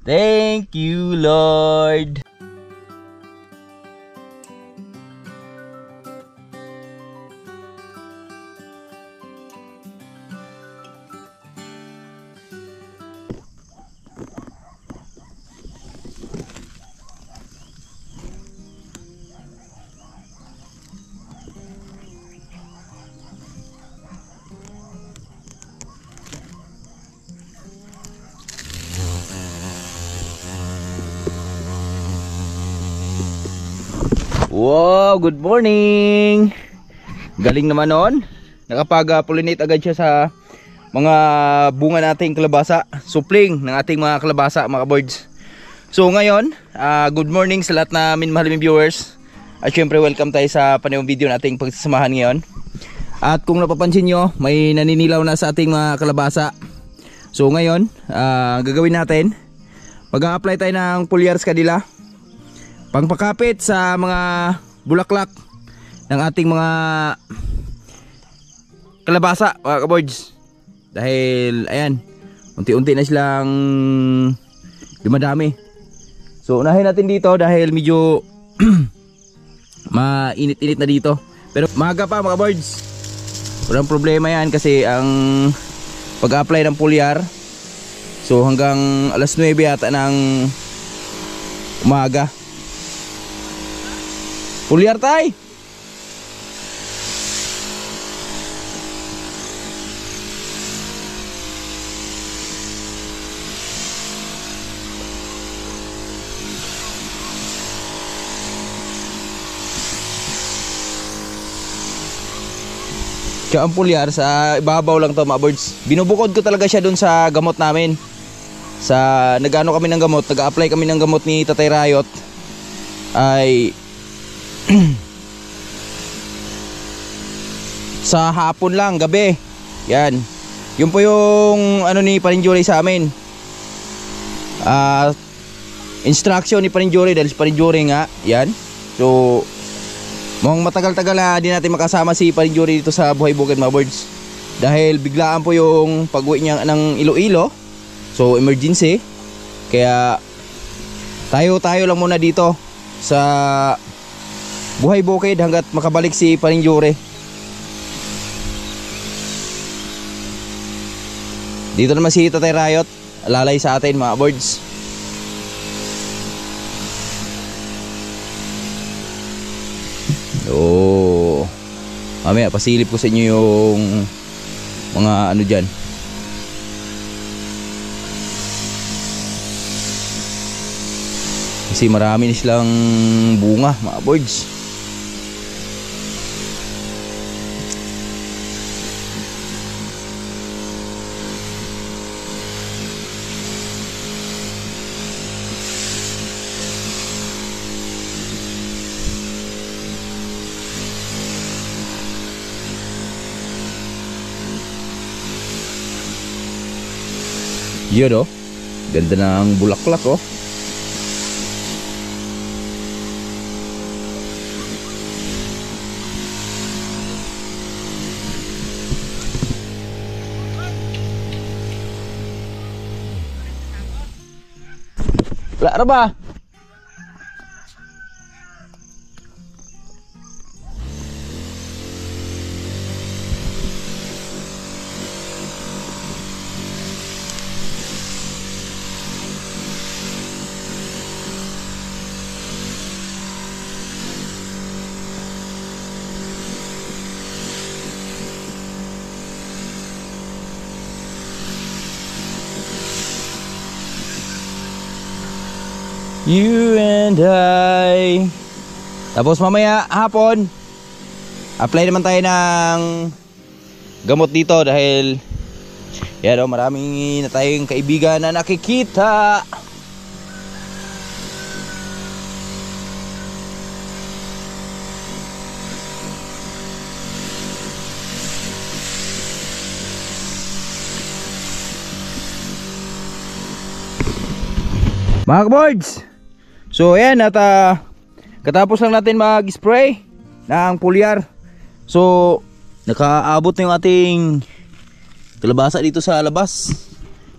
Thank you, Lord. Wow, good morning. Galing naman noon. Nakapag-pollinate agad siya sa mga bunga nating kalabasa, supling ng ating mga kalabasa, mga birds. So ngayon, good morning sa lahat na minamahal viewers. At syempre welcome tayo sa panibagong video nating pagsasamahan ngayon. At kung napapansin nyo, may naninilaw na sa ating mga kalabasa. So ngayon, gagawin natin, mag-a-apply tayo ng foliar kanila, pangpakapit sa mga bulaklak ng ating mga kalabasa, mga kaboards. Dahil ayan, unti-unti na silang dumadami. So unahin natin dito dahil medyo mainit-init na dito. Pero maaga pa, mga kaboards. Walang problema yan kasi ang pag-apply ng foliar, so hanggang alas 9 yata ng umaga. Foliar tay. Kaya ang foliar sa ibabaw lang to, mga birds. Binubukod ko talaga siya dun sa gamot namin. Sa nag-ano kami ng gamot, nag-apply kami ng gamot ni Tatay Rayot. Ay sa hapon lang, gabi. Yan. Yun po yung ano ni Parinjuri sa amin. Instruction ni Parinjuri dahil si Parinjuri nga, yan. So mukhang matagal-tagal na di natin makasama si Parinjuri dito sa Buhay Bukid, mga birds. Dahil biglaan po yung pag-uwi niya ng Iloilo. So emergency. Kaya tayo lang muna dito sa Buhay Bukid hanggat makabalik si Parinjuri. Dito naman si Tatay Rayot, alalay sa atin, mga birds. Oh, mamaya pasilip ko sa inyo yung mga ano dyan. Kasi marami na silang bunga, mga birds. Yun, oh, ganda ng bulaklak, oh. Wala na ba? You and I. Tapos mamaya hapon apply naman tayo ng gamot dito dahil yan, oh, maraming na tayong kaibigan na nakikita. Mga kaboards, so ayan, at katapos lang natin mag-spray ng foliar. So nakaabot na yung ating kalabasa dito sa labas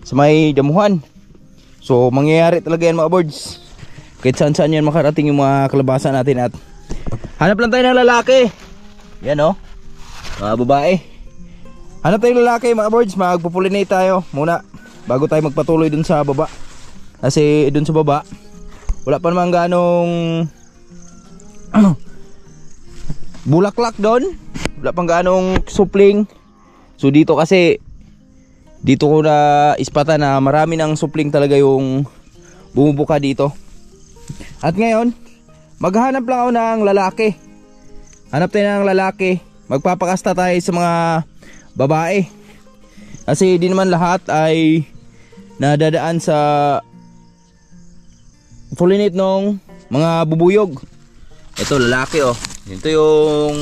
sa may damuhan. So mangyayari talaga yan mga birds. Kahit saan saan yan makarating yung mga kalabasa natin. At hanap lang tayo ng lalaki. Yan o, mga babae. Hanap tayo ng lalaki mga birds. Magpo-pollinate tayo muna bago tayo magpatuloy dun sa baba. Kasi dun sa baba wala pa naman ganong bulaklak doon. Wala pang ganong supling. So dito kasi, dito ko na ispata na marami ng supling talaga yung bumubuka dito. At ngayon, maghahanap lang ako ng lalaki. Hanap tayo ng lalaki. Magpapakasta tayo sa mga babae. Kasi di naman lahat ay nadadaan sa pollinate ng mga bubuyog. Ito lalaki oh. Ito yung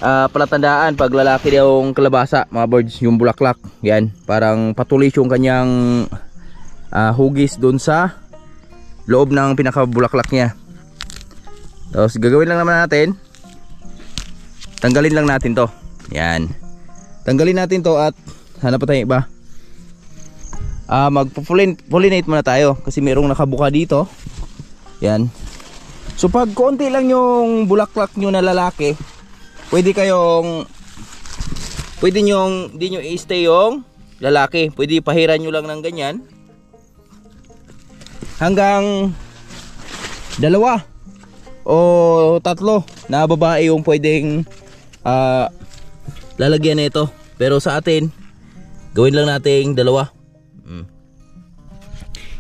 palatandaan pag lalaki yung kalabasa mga birds, yung bulaklak. Yan, parang patulis yung kanyang hugis doon sa loob ng pinakabulaklak niya. Tapos gagawin lang naman natin, tanggalin lang natin to. Yan, tanggalin natin to at hanap pa tayong iba. Magpo-pollinate muna tayo kasi mayroong nakabuka dito. Yan. So pag konti lang yung bulaklak nyo na lalaki, pwede nyong di nyo i-stay yung lalaki. Pwede pahiran nyo lang ng ganyan hanggang 2 o 3 na babae yung pwedeng lalagyan na ito. Pero sa atin, gawin lang nating 2.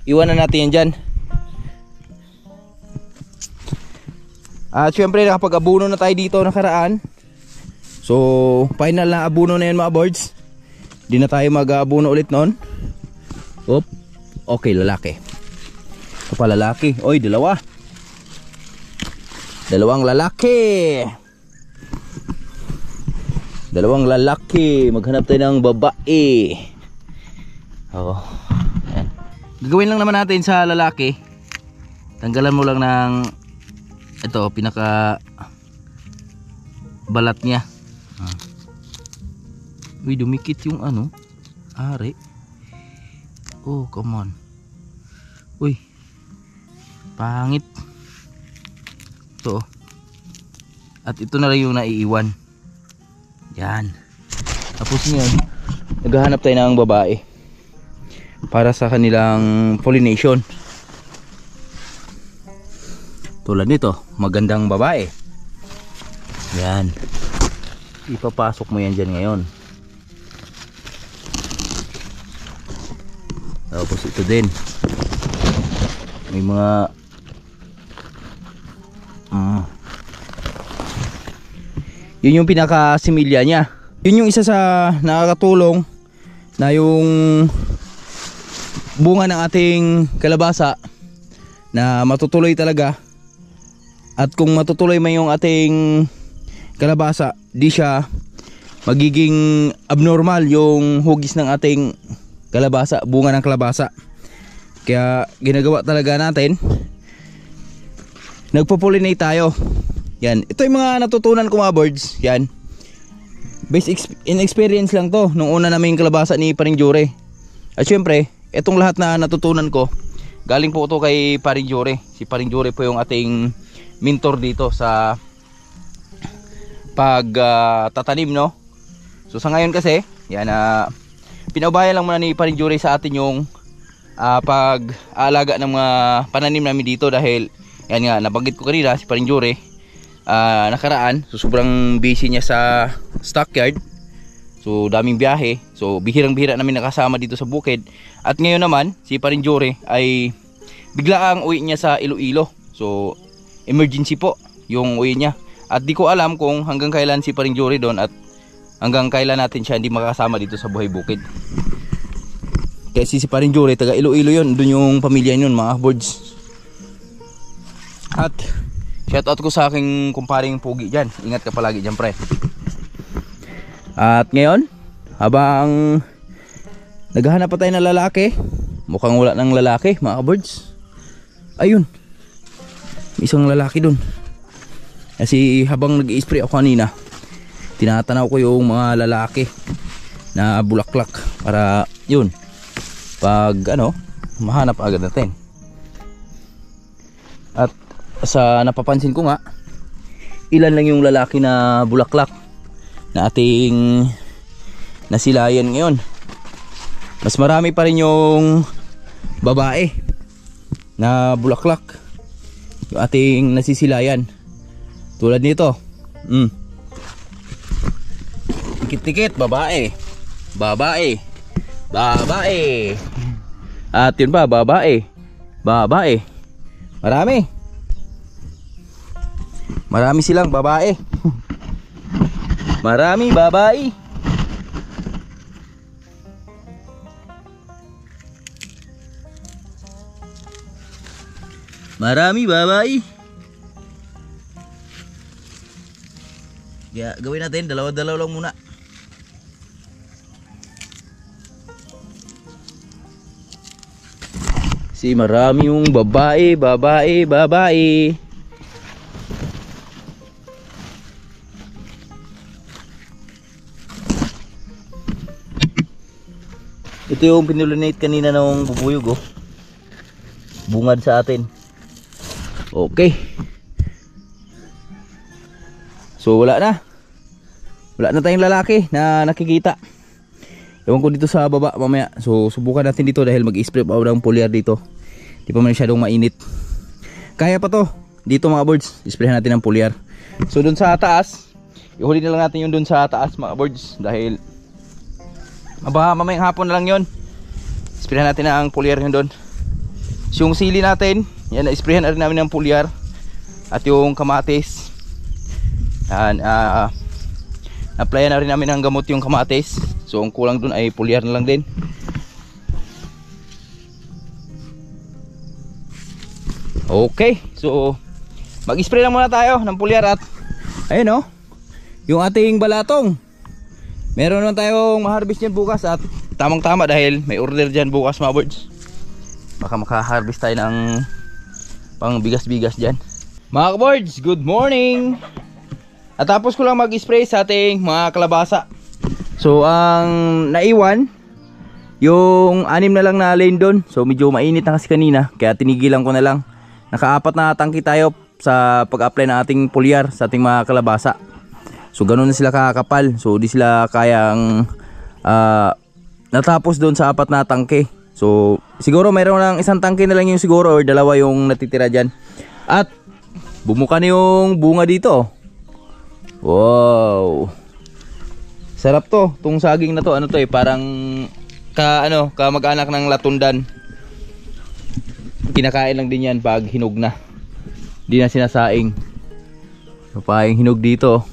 Iwanan natin yan dyan. At syempre nakapag-abuno na tayo dito nakaraan. So final na abuno na yan mga birds. Di na tayo mag-abuno ulit nun. Oop. Okay, lalaki. Ito pa lalaki. Oy, 2. 2 lalaki. 2 lalaki. Maghanap tayo ng babae. Oo. Yan. Gagawin lang naman natin sa lalaki. Tanggalan mo lang ng ito, pinaka balat niya. Uy, dumikit yung ano, ari. Oh, come on. Uy, pangit. Ito. At ito na lang yung naiiwan. Yan. Tapos ngayon, naghahanap tayo ng babae para sa kanilang pollination. Tulad nito, magandang babae. Yan. Ipapasok mo yan dyan ngayon. Tapos ito din. May mga yun yung pinaka-similya niya. Yun yung isa sa nakakatulong na yung bunga ng ating kalabasa na matutuloy talaga. At kung matutuloy man yung ating kalabasa, di siya magiging abnormal yung hugis ng ating kalabasa, bunga ng kalabasa. Kaya ginagawa talaga natin, nagpo-pollinate tayo. Yan, ito yung mga natutunan ko mga birds. Yan, based in experience lang to nung una namin kalabasa ni Paring Jure. At syempre, itong lahat na natutunan ko galing po ito kay Paring Jure. Si Paring Jure po yung ating mentor dito sa pagtatanim, no? So sa ngayon kasi, yan, pinaubayan lang muna ni Paring Jure sa atin yung pag-aalaga ng mga pananim namin dito dahil yan nga, nabanggit ko kanina si Paring Jure nakaraan, so sobrang busy niya sa stockyard. So daming biyahe, so bihirang-bihira namin nakasama dito sa bukid. At ngayon naman, si Paring Jure ay biglaang uwi niya sa Iloilo. So emergency po yung uwi niya. At di ko alam kung hanggang kailan si Paring Jure doon at hanggang kailan natin siya hindi makasama dito sa buhay bukid. Kasi si Paring Jure, taga Iloilo yun. Doon yung pamilya yun, mga birds. At shoutout ko sa aking kumparing Pugi dyan. Ingat ka palagi dyan, pre. At ngayon, habang naghahanap pa tayo ng lalaki, mukhang wala ng lalaki, mga birds. Ayun, may isang lalaki dun. Kasi habang nag-i-spray ako kanina, tinatanaw ko yung mga lalaki na bulaklak para yun, pag ano, mahanap agad natin. At sa napapansin ko nga, ilan lang yung lalaki na bulaklak na ating nasilayan ngayon. Mas marami pa rin yung babae na bulaklak yung ating nasisilayan. Tulad nito. Tikit-tikit, babae. Babae. Babae. At yun pa, babae. Babae. Marami. Marami silang babae. Marami babae. Marami babae. Ya, gawin natin dalawa-dalawa lang muna. Si marami yung babae, babae, babae. Ito yung pinulinate kanina ng bubuyog, oh. Bungad sa atin. Okay. So wala na. Wala na tayong lalaki na nakikita. Ewan ko dito sa baba mamaya. So subukan natin dito dahil mag-spray pa ng foliar dito. Di pa man masyadong mainit. Kaya pa to. Dito mga birds, isprayhan natin ng foliar. So dun sa taas, ihuli na lang natin yung dun sa taas mga birds. Dahil mamayang hapon na lang yun. Isprayhan natin ang foliar yun dun. So yung sili natin, yan, na-isprayhan na rin namin ng foliar. At yung kamatis, applyan na rin namin ng gamot yung kamatis. So ang kulang dun ay foliar na lang din. Okay, so mag-spray lang muna tayo ng foliar. At ayun, oh, yung ating balatong, meron naman tayong ma-harvest yan bukas. At tamang tama dahil may order dyan bukas mga birds. Baka maka-harvest tayo ng pang bigas-bigas dyan. Mga birds, good morning. At tapos ko lang mag-spray sa ating mga kalabasa. So ang naiwan, yung 6 na lang na lane doon. So medyo mainit na kasi kanina, kaya tinigilan ko na lang. Naka-4 na tangki tayo sa pag-apply ng ating foliar sa ating mga kalabasa. So ganoon na sila kakapal. So di sila kayang natapos doon sa 4 na tangke. So siguro mayroon lang 1 tangke na lang yung siguro, or 2 yung natitira dyan. At bumuka na yung bunga dito. Wow, sarap to. Tong saging na to, ano to eh, parang kamag-anak ng latundan. Kinakain lang din yan pag hinog na. Di na sinasaing. So paing hinog dito.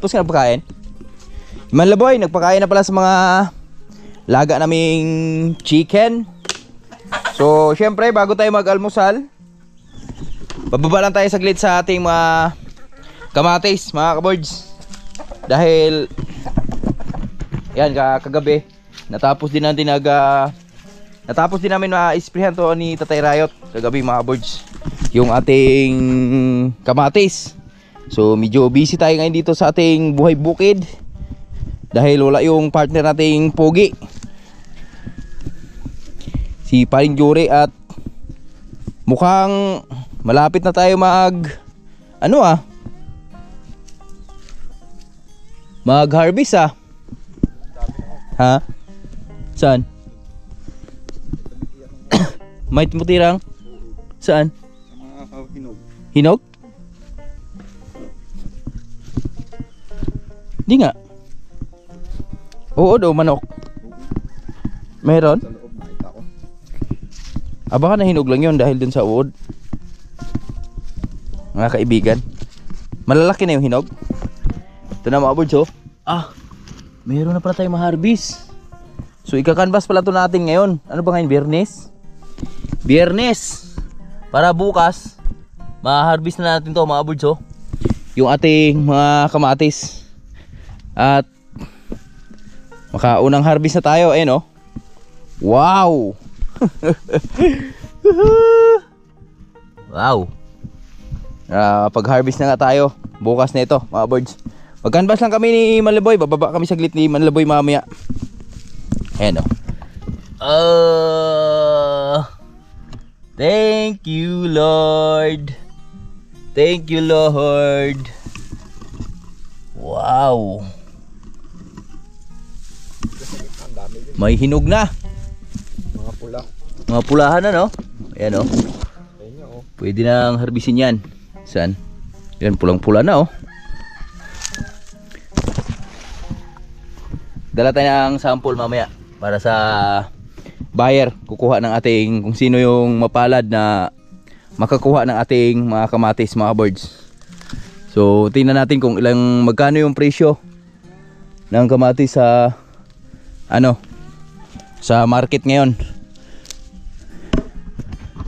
Tapos ka nagpakain? Manlaboy, nagpakain na pala sa mga laga naming chicken. So syempre bago tayo mag-almusal, bababa lang tayo saglit sa ating mga kamatis mga kabords. Dahil yan, kagabi natapos din namin ma-sprayhan to ni Tatay Rayot kagabi mga kabords, yung ating kamatis. So medyo busy tayo ngayon dito sa ating buhay bukid dahil wala yung partner nating pogi, si Paring Jure. At mukhang malapit na tayo mag-harvest ha? Saan? May mutirang? Saan? Hinog. Hinog? Di nga. Oo daw, manok. Meron? Sa loob nakita ko. Baka nahinog lang yun dahil dun sa uod. Mga kaibigan, malalaki na yung hinog. Ito na mga birds, oh. Meron na pala tayong ma-harvest. So ika-canvas pala ito natin ngayon. Ano ba ngayon? Biyernes? Biyernes. Para bukas ma-harvest na natin to mga birds, oh, yung ating mga kamatis. At makaunang harvest na tayo, eh, no? Wow. Wow. Pag harvest na nga tayo bukas na ito mga birds. Mag-canvas lang kami ni Manlaboy. Bababa kami saglit ni Manlaboy mamaya. Ayan o. Thank you, Lord. Thank you, Lord. Wow. May hinog na. Mga pula. Mga pulahan na, no? Ayan o. Ayun nga, oh. Pwede nang harbisin yan. Saan? Yan, pulang-pula na, oh. Dala tayo ng sample mamaya para sa buyer. Kukuha ng ating, kung sino yung mapalad na makakuha ng ating mga kamatis, mga birds. So tingnan natin kung magkano yung presyo ng kamatis sa sa market ngayon.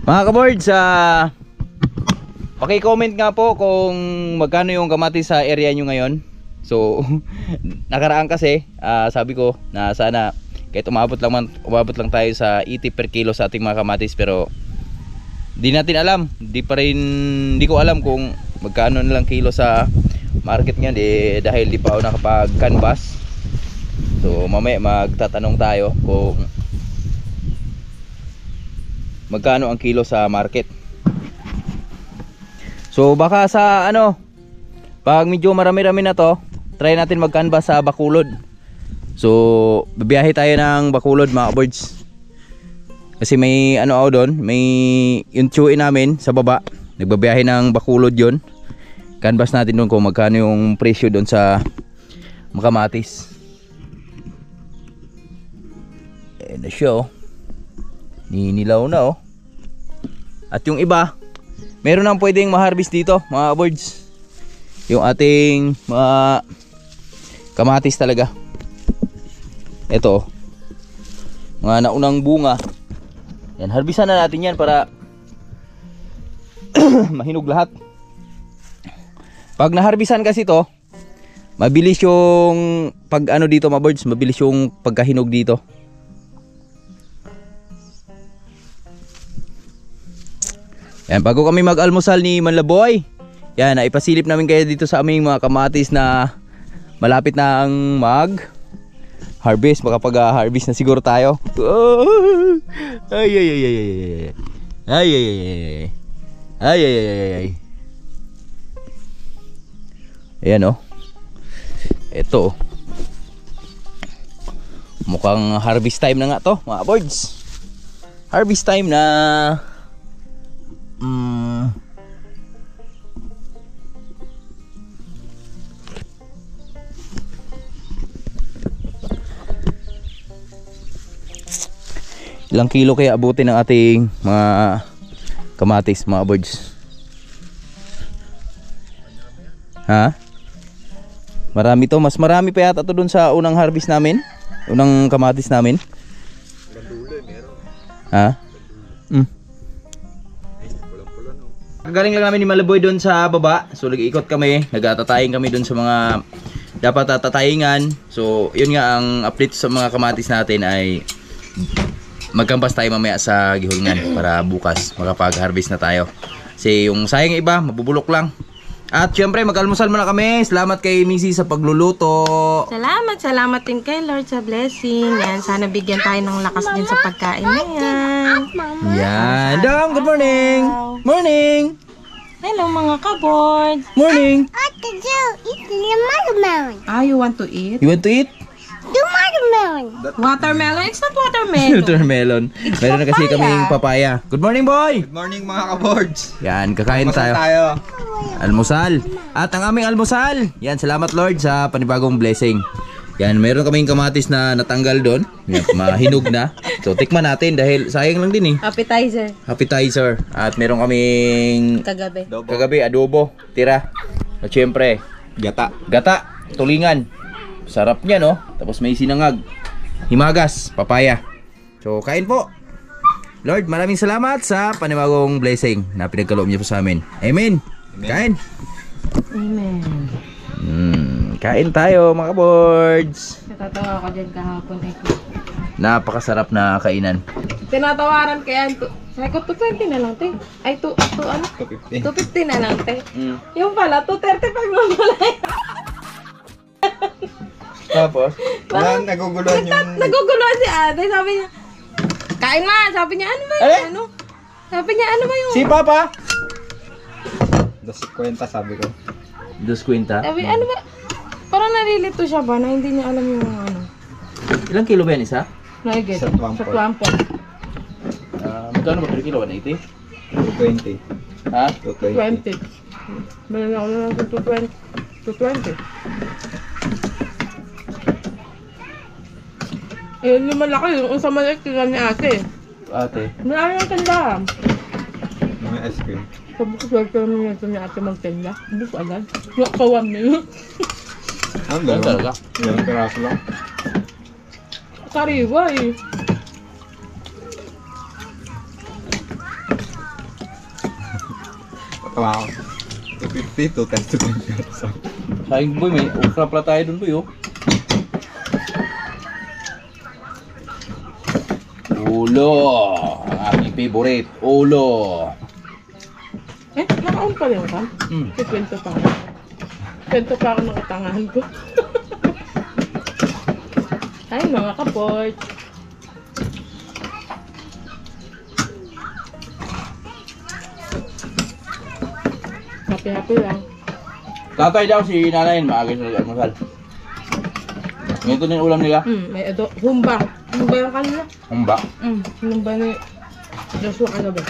Mga ka-birds, paki-comment nga po kung magkano yung kamatis sa area nyo ngayon. So nakaraan kasi sabi ko na sana kahit umabot lang tayo sa 80 per kilo sa ating mga kamatis, pero di natin alam, di ko alam kung magkano na lang kilo sa market ngayon dahil di pa ako nakapag-canvas. So mamaya magtatanong tayo kung magkano ang kilo sa market. So baka sa pag medyo marami-rami na to, try natin mag-canvas sa Bacolod. So bibiyahe tayo ng Bacolod, mga birds. Kasi may doon, may yung tsuin namin sa baba. Nagbabiyahe ng Bacolod yon. Canvas natin doon kung magkano yung presyo doon sa kamatis. Ayan na siya, oh. Ninilaw na, oh. At yung iba, meron nang pwedeng ma-harvest dito, mga birds. Yung ating mga kamatis talaga. Ito, oh. Mga naunang bunga. Yan, harbisan na natin yan para mahinog lahat. Pag naharbisan kasi to, mabilis yung dito, mga birds, mabilis yung pagkahinog dito. Yan, bago kami mag-almusal ni Manlaboy, yan, ipasilip namin kayo dito sa aming mga kamatis na malapit na ang harvest. Makapag-harvest na siguro tayo. Ay ay ay ay ay ay ay ay ay ay ay. Ayan, oh. Ito, oh. Mukhang harvest time na nga to, mga birds. Harvest time na. Ilang kilo kaya abutin ng ating mga kamatis, mga birds? Ha? Marami to, mas marami pa yata to dun sa unang harvest namin, unang kamatis namin. Ha? Galing lang namin ni Manlaboy doon sa baba. So nag-iikot kami, nag-atataying kami doon sa mga dapat tatayingan. So yun nga, ang update sa mga kamatis natin ay magkampas tayo mamaya sa gihulngan para bukas makapag-harvest na tayo. Kasi yung sayang iba, mabubulok lang. At syempre mag-almusal muna kami. Salamat kay Missy sa pagluluto. Salamat din kay Lord sa blessing. Yan, sana bigyan tayo ng lakas din sa pagkain na yan. Yan. Dam, good morning. Morning. Hello mga ka-board. Morning. What to do? Eat the watermelon. You want to eat? You want to eat? The watermelon. Watermelon? It's not watermelon. Watermelon. Meron na kasi kaming papaya. Good morning, boy. Good morning, mga ka-boards. Yan, kakain Masal tayo. Almusal. At ang aming almusal. Yan, salamat Lord sa panibagong blessing. Yan, meron kaming kamatis na natanggal doon. Yan, mahinog na. So, tikman natin dahil sayang lang din eh. Appetizer. At meron kaming kagabi adobo, tira. At syempre, gata, tulingan. Sarap niya, no? Tapos may sinangag, himagas, papaya. So, kain po. Lord, maraming salamat sa panibagong blessing na pinagkaloob niyo po sa amin. Amen. Kain. Amen. Kain tayo, mga boards. Natatawa ko dyan kahapon eh. Napakasarap na kainan. Tinatawaran kaya sabi ko 220 na lang, te. Ay, 250 na lang, te. Yung pala, 230 pag mamalay. Tapos, Naguguluhan yung... Naguguluhan si ate. Sabi niya, kain ma. Sabi niya, ano ba Eh? yung ano? Sabi niya, ano ba yung... si Papa! 2.50 sabi ko. Dos kwenta. Sabi, ano ba? Parang nalilito siya ba na hindi niya alam yung ano. Ilang kilo ba yan isa? Nugget. Sa Twampol. Sa Twampol. Magkano ba per kilo? 180? 220. Ha? 220. 20. Meron ako na lang sa 220. 220. Yun yung malaki. Yung sa maliit, tingnan ni ate. Ate. Marami ang tanda. May ice cream. Sabi ko, swerte naman ito ni ate magtenda. Hindi ko agad. Nakakawan na yun. Ano Ano talaga? Dalawang piraso lang. Sariwa eh. Patawa ako. 250, 2 times 2 Sayang boy, may okra pala tayo dun boy oh. Ulo! Ang aking favorite. Ulo! Nakaon pa rin ka? Hmm. Kwento pa ako. Kwento pa ako ng katangahan ko. Ay, mga kaport. Happy lang. Tatay daw si nanay, maaga sa almusal. Ganito din ulam nila. May humba. Humba yung kanila. Humba. Humba ni Joshua kagabi.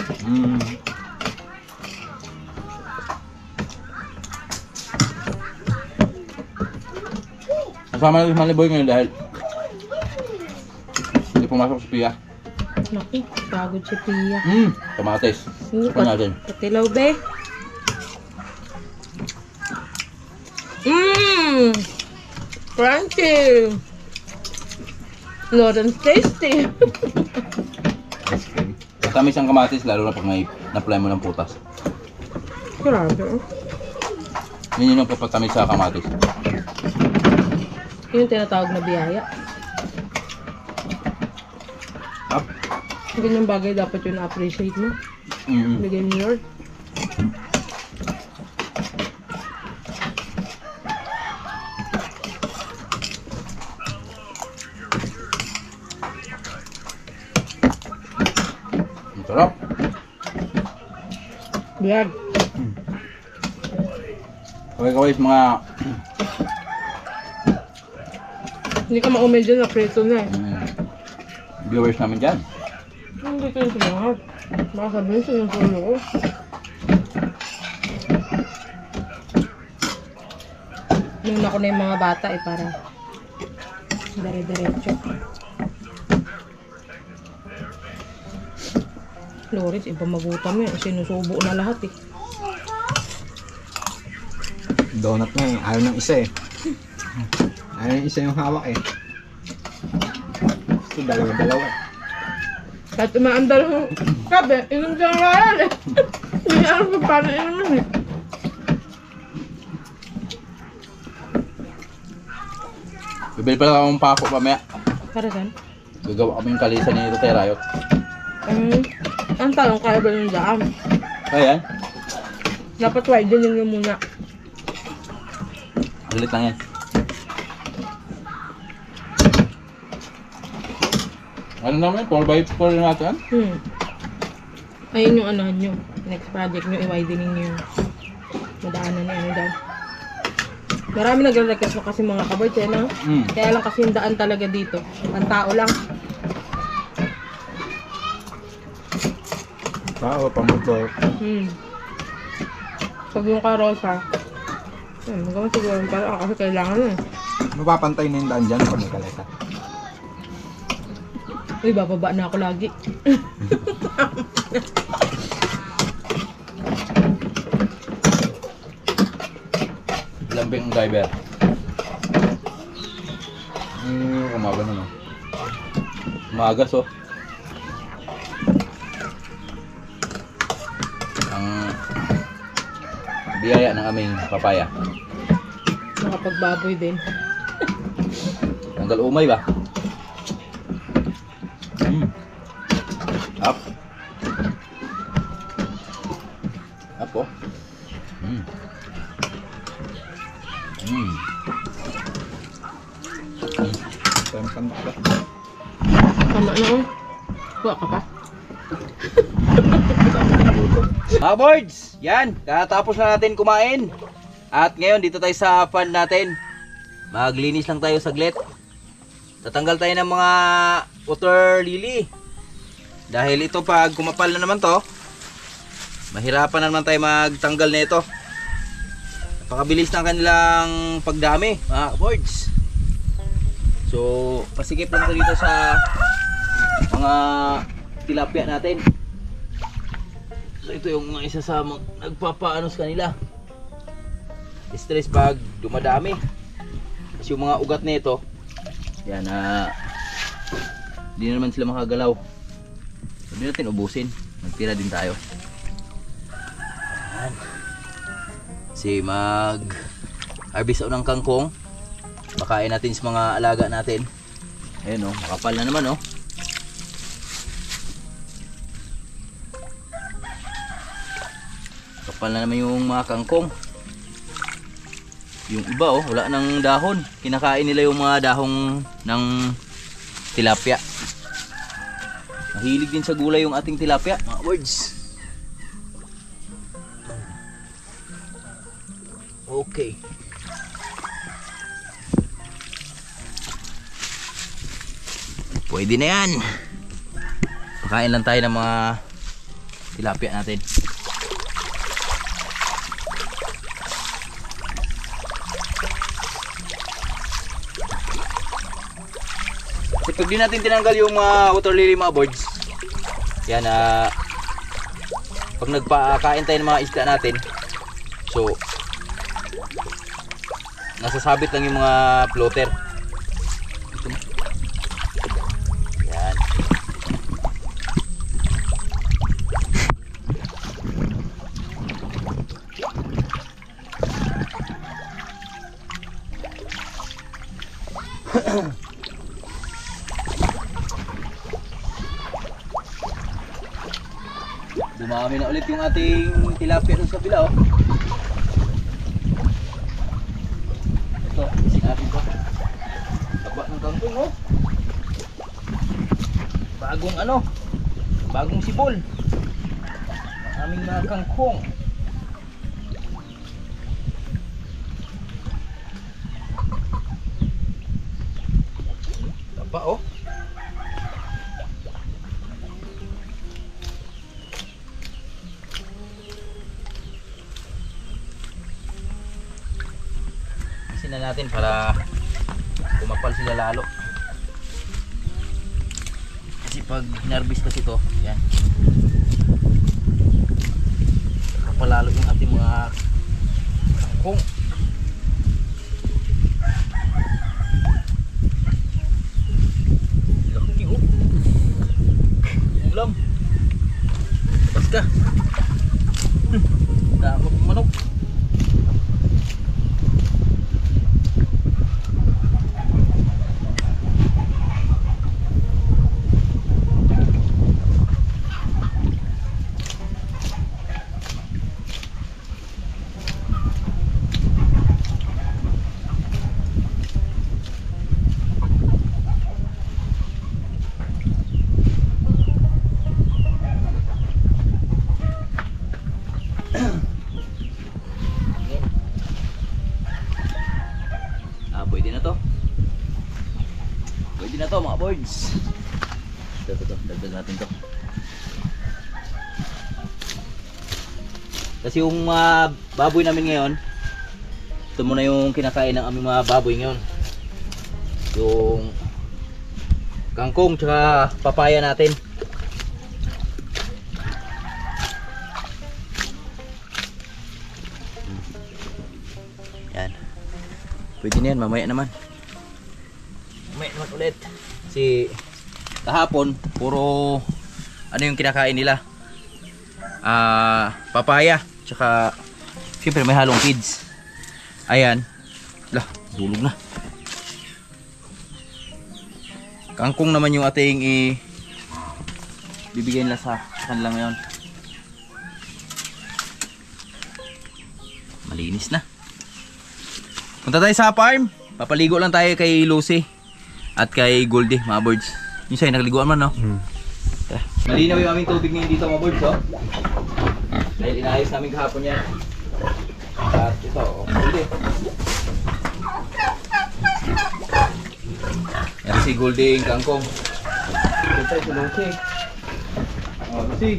Kasama natin si Maliboy ngayon dahil hindi pumasok si Pia. Naku, pagod si Pia. Kamates. Hindi Ito natin. Patilaw, be. Crunchy. Lawrence tasty. Ice cream. Matamis ang kamatis lalo na pag may na-apply mo ng putas. Grabe. Yun yung papatamis sa kamatis. Yun yung tinatawag na biyaya. Up. Ganyang bagay dapat yun na-appreciate mo. Bigay ni Lord. Ang sarap. Biyag. Okay guys, mga Hindi ka maumil dyan na preto na eh. viewers namin dyan. Hindi ko yung sinahat. Baka sabihin sinusulo ko. Nuna ko na yung mga bata eh para dire-diretso. Flores, iba magutam yun. Sinusubo na lahat eh. Donut na eh. Ayaw ng isa eh. Ayaw ng isa yung hawak eh. Ito dalawa-dalawa eh. Kahit umaandal mo. Sabi, inom siya ng royal eh. Hindi niya alam kung paano inumin eh. Bibili pala akong pako pamaya. Para saan? Gagawa kami yung kalisan ni Tete Rayot. Ang talong kaya ba yung daan? Ayan. Dapat wide din yun muna. Galit lang yan. Ano naman yun? 4x4 na natin? Ayun yung ano nyo. Next project nyo, i-widening nyo yung madaanan na ano daan. Marami nagre-request mo kasi mga kaboys eh, no? Kaya lang kasi yung daan talaga dito. Ang tao lang. Tao, pamotor. Pag yung karosa, magawa siguro yung parang kasi kailangan na eh. Mapapantay na yung daan dyan pag may kalesa. Uy, bababa na ako lagi. Lambing ang driver. Umaga na no. Umagas oh. Ang biyaya ng aming papaya. Nakapagbaboy din. Tanggal umay ba? Up. Up oh. ano? Kuha ka pa? Mga boards, yan, katapos na natin kumain. At ngayon dito tayo sa pan natin. Maglinis lang tayo saglit. Tatanggal tayo ng mga water lily. Dahil ito pag kumapal na naman to, mahirapan na naman tayo magtanggal na ito. Napakabilis ng kanilang pagdami, mga boards. So, pasikip lang ito dito sa mga tilapia natin. So ito yung mga isa sa nagpapaano sa kanila. Stress pag dumadami. Kasi yung mga ugat na ito, yan hindi na naman sila makagalaw. So, hindi natin ubusin. Magtira din tayo. Yan. Kasi mag harvest ako ng kangkong. Bakain natin sa mga alaga natin. Ayun o, makapal na naman o. Kapal na naman yung mga kangkong. Yung iba oh, wala nang dahon. Kinakain nila yung mga dahong ng tilapia. Mahilig din sa gulay yung ating tilapia, mga birds. Okay. Pwede na yan. Pakain lang tayo ng mga tilapia natin. Kasi pag di natin tinanggal yung water lily, mga birds, yan pag nagpakain tayo ng mga isda natin, so nasasabit lang yung mga floater. Yan. Dumami na ulit yung ating tilapia dun sa bila oh. Ito, sinapin ko. Taba ng kangkong oh. Bagong sibol. Ang aming mga kangkong. Taba oh. Na natin para kumapal sila lalo. Kasi pag hinarbis kasi ito, yan. Kapal lalo yung ating mga kangkong. Laki oh. Ulam. Labas ka. Damot yung manok. Pwede na to mga boards. Ito, dagdag natin to. Kasi yung baboy namin ngayon, ito muna yung kinakain ng aming mga baboy ngayon. Yung kangkong tsaka papaya natin. Yan. Pwede na yan, mamaya naman. Mamaya naman ulit. Kasi kahapon, puro ano yung kinakain nila? Papaya. Tsaka siyempre may halong kids. Ayan. Lah, dulog na. Kangkong naman yung ating bibigay nila sa kanila ngayon. Malinis na. Punta tayo sa farm. Papaligo lang tayo kay Lucy at kay Goldie, mga birds. Yung sa'yo, nagliguan man, no? Tara. Malinaw yung aming tubig ngayon dito, mga boards, oh. Dahil inaayos namin kahapon yan. At ito, oh. Pwede. Yan si Golding Kangkong. Ito tayo si Lucy. Oh, Lucy.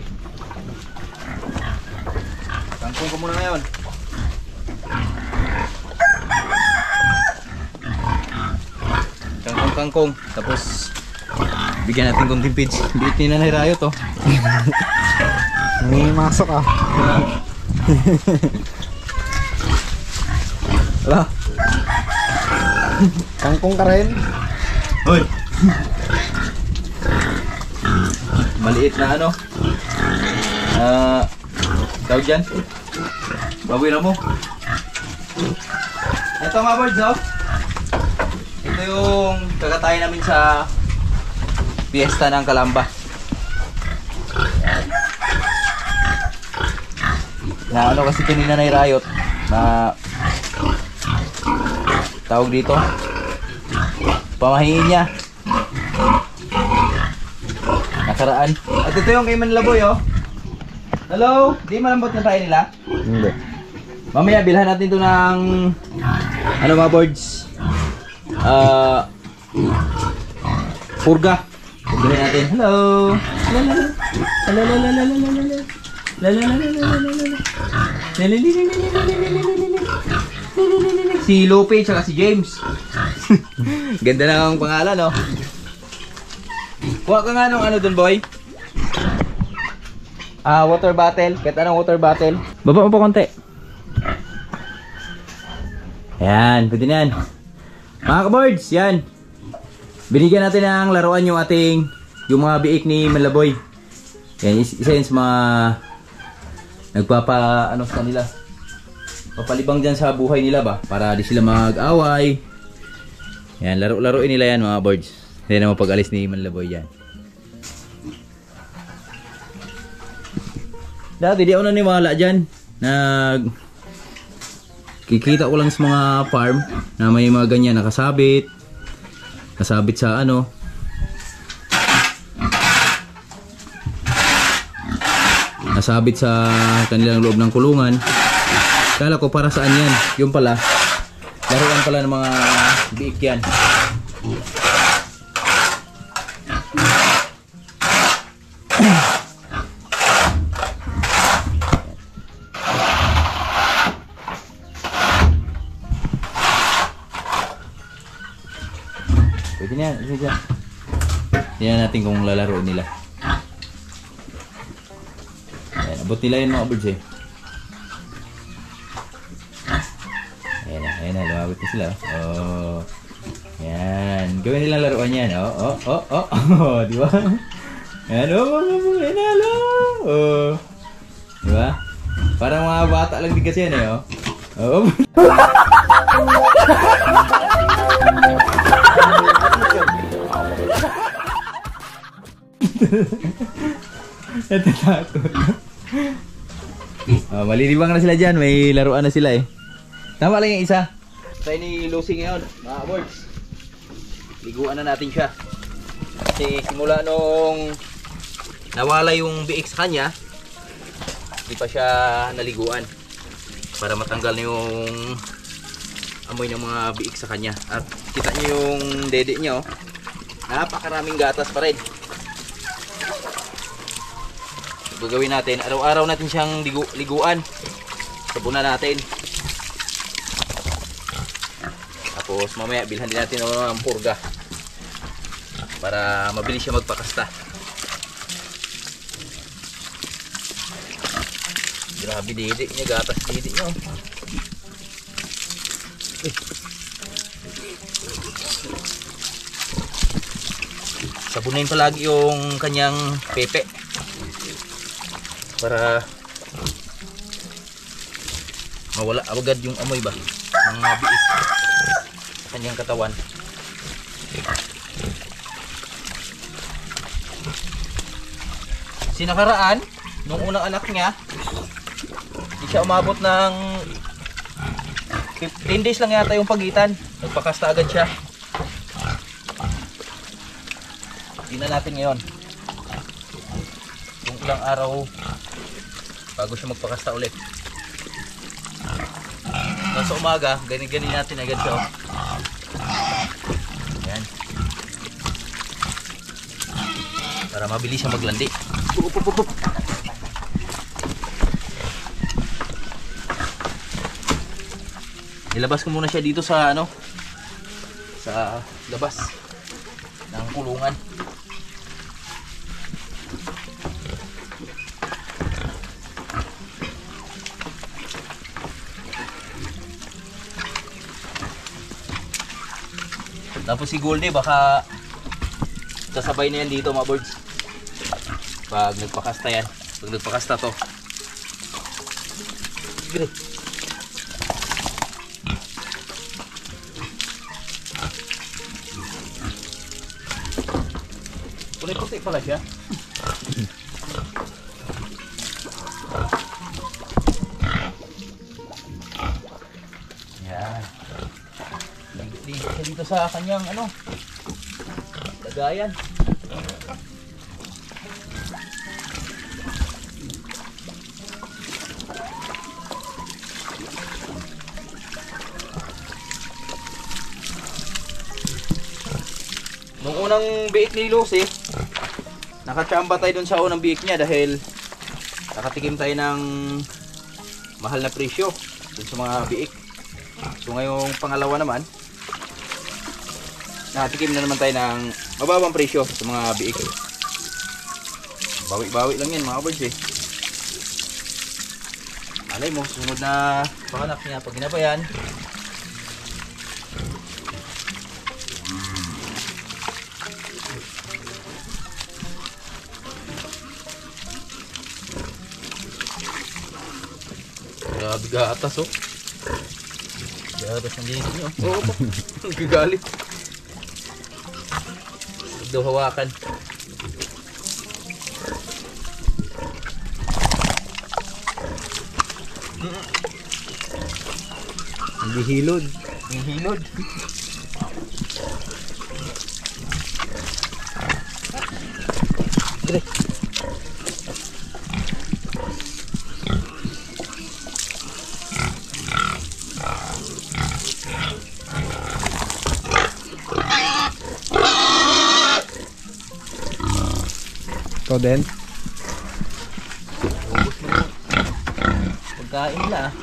Kangkong ka muna ngayon. Kangkong. Tapos bigyan natin konting page. Biit ni Nanay Rayo to. May masok ah. Wala. Kangkong ka rin. Hoy. Maliit na ano. Tawag dyan. Bawira mo. Ito mga birds, oh. Ito yung kakatayin namin sa piyesta ng Kalamba. Na ano kasi kanina na Riot na tawag dito pamahiin niya nakaraan. At ito yung kay Manlaboy, oh. Hello, di malambot yung tayo nila? Hindi. Mamaya bilhan natin ito ng ano mga birds, purga. Bilhin natin. Hello. Si Lupe tsaka si James. Ganda na ang pangalan, no? Kuha ka nga nung ano dun, boy. Water bottle. Kahit anong water bottle. Baba mo pa konti. Yan, pwede na yan. Mga ka-boards, yan. Binigyan natin ng laruan yung yung mga biik ni Manlaboy. Yan, isa yun sa mga ano sa kanila. Papalibang dyan sa buhay nila ba? Para di sila mag-away. Yan, laro-laruin nila yan mga boards. Hindi na mapag-alis ni Manlaboy yan. Dati di ako naniwala dyan. Kikita ko lang sa mga farm na may mga ganyan nakasabit. Nasabit sa ano. Nasabit sa kanilang loob ng kulungan. Kala ko para saan yan. Yung pala, laruan pala ng mga biik yan. Pwede na yan. Tingnan natin kung lalaroin nila. Ayan, abot nila yun mga birds eh. Ayan na, lumabot na sila. Oh. Ayan. Gawin nilang laruan yan. Oh. Di ba? Ayan, ayan na, oh. Di ba? Parang mga bata lang din kasi yan eh, oh. Oh. Ito takot. Malilibang na sila dyan. May laruan na sila eh. Tama lang yung isa. Tayo ni Lucy ngayon, mga boards. Liguan na natin siya. Kasi simula nung nawala yung biik sa kanya, hindi pa siya naliguan. Para matanggal na yung amoy ng mga biik sa kanya. At kita nyo yung dede niya, oh. Napakaraming gatas pa rin. Gagawin natin, araw-araw natin siyang liguan. Sabunan natin. Tapos mamaya bilhan din natin ng purga para mabilis siya magpakasta. Grabe dede niya, gatas dede niya. Sabunin palagi yung kanyang pepe para mawala agad yung amoy ba ng mga biik sa kanyang katawan. Sinakaraan nung unang anak niya, hindi siya umabot ng 15 days lang yata yung pagitan, nagpakasta agad siya. tingnan natin ngayon. Yung ilang araw bago siya magpakasta ulit. So, sa umaga, ganin-ganin natin agad siya. Ayan. Para mabilis siya maglandi. Ilabas ko muna siya dito sa ano, sa labas ng kulungan. Tapos si Goldie baka sasabay na yan dito mga birds. Pag nagpakasta yan. Pag nagpakasta to. Sige. Puti-puti pala siya. Yan. Dito sa kanyang ano, lagayan. Nung unang biik ni Lucy, nakachamba tayo dun sa unang biik niya dahil nakatikim tayo ng mahal na presyo dun sa mga biik. So ngayong pangalawa naman, nakatikim na naman tayo ng mababang presyo sa mga biik. Bawi-bawi lang yan mga birds eh. Alay mo, sunod na panganak niya pag ginabayan. Grabe gatas oh. Gatas ng linis niyo. Oo po. Gagalit. Huwag daw hawakan. Hindi hilod. Ang hilod. Dire. Ito din. Ubus mo. Pagkain nila ah.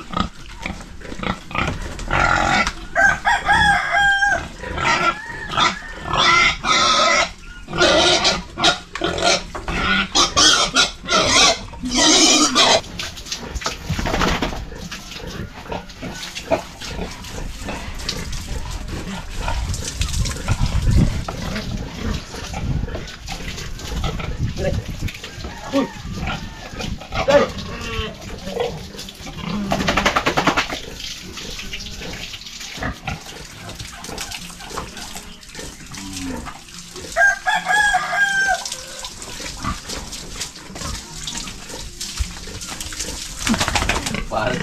Parang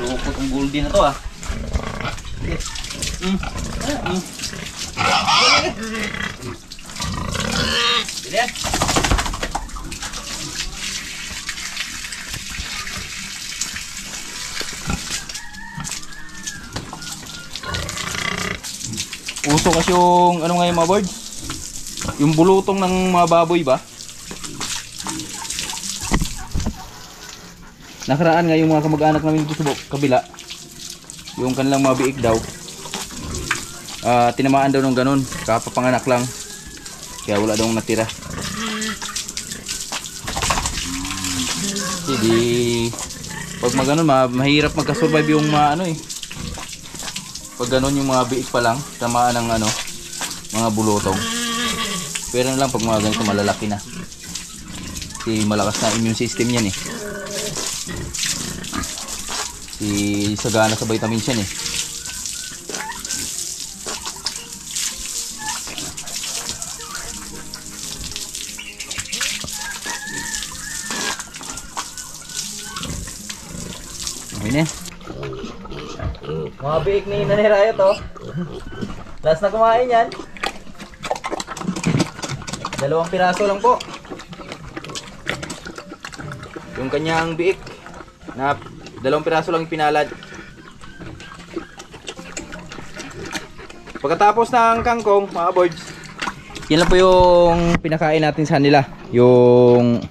lukot ang Goldie na to ah. Sige. Uso kasi yung ano ngayon mga birds, yung bulutong ng mga baboy ba. Nakaraan nga yung mga kamag-anak namin dito sa kabila, yung kanilang mga biik daw, tinamaan daw ng ganun, kapapanganak lang, kaya wala daw natira. Hindi, pag maganon mahirap magka-survive yung mga ano eh. Pag ganon yung mga biik pa lang, tamaan ng ano, mga bulutong. Pero na lang pag mga ganito malalaki na. Kasi malakas na immune system yan eh. Sagana sa vitamins yan eh. Okay na. Mga biik ni Nanay Raya to. Last na kumain yan. 2 piraso lang po. Yung kanyang biik na 2 piraso lang pinalad. Pagkatapos ng kangkong, mga boards, yan lang po yung pinakain natin sa kanila. Yung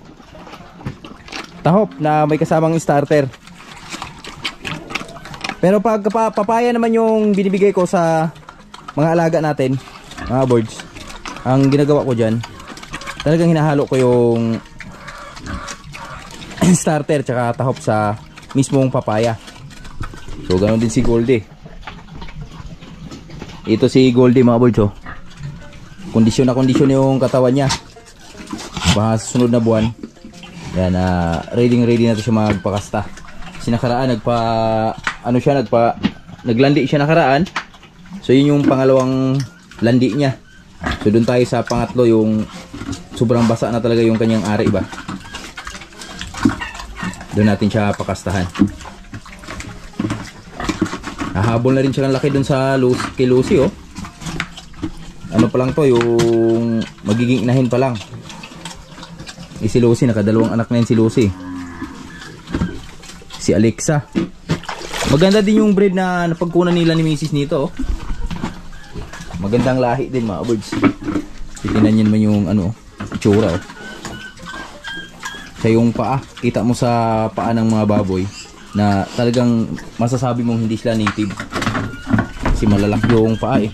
tahop na may kasamang starter. Pero pag papaya naman yung binibigay ko sa mga alaga natin, mga boards, ang ginagawa ko dyan, talagang hinahalo ko yung starter tsaka tahop sa mismong papaya. So ganoon din si Goldie. Ito si Goldie, mga boards, oh. Kondisyon na kondisyon yung katawan niya. Baka sa sunod na buwan, yan, ready na ito siya magpakasta. Sinakaraan naglandi siya nakaraan. So yun yung pangalawang landi niya. So doon tayo sa pangatlo, yung sobrang basa na talaga yung kanyang ari ba. Doon natin siya pakastahan. Nahabol na rin siya ng laki doon sa kay Lucy, oh. Ano pa lang to, yung magiging inahin pa lang. Si Lucy, nakadalawang anak na yun si Lucy. Si Alexa. Maganda din yung breed na napagkunan nila ni Mrs. nito, oh. Magandang lahi din, mga birds. Titignan nyo naman yung ano, itsura, oh. Sa yung paa, kita mo sa paa ng mga baboy na talagang masasabi mong hindi sila native. Kasi malalaki yung paa, eh.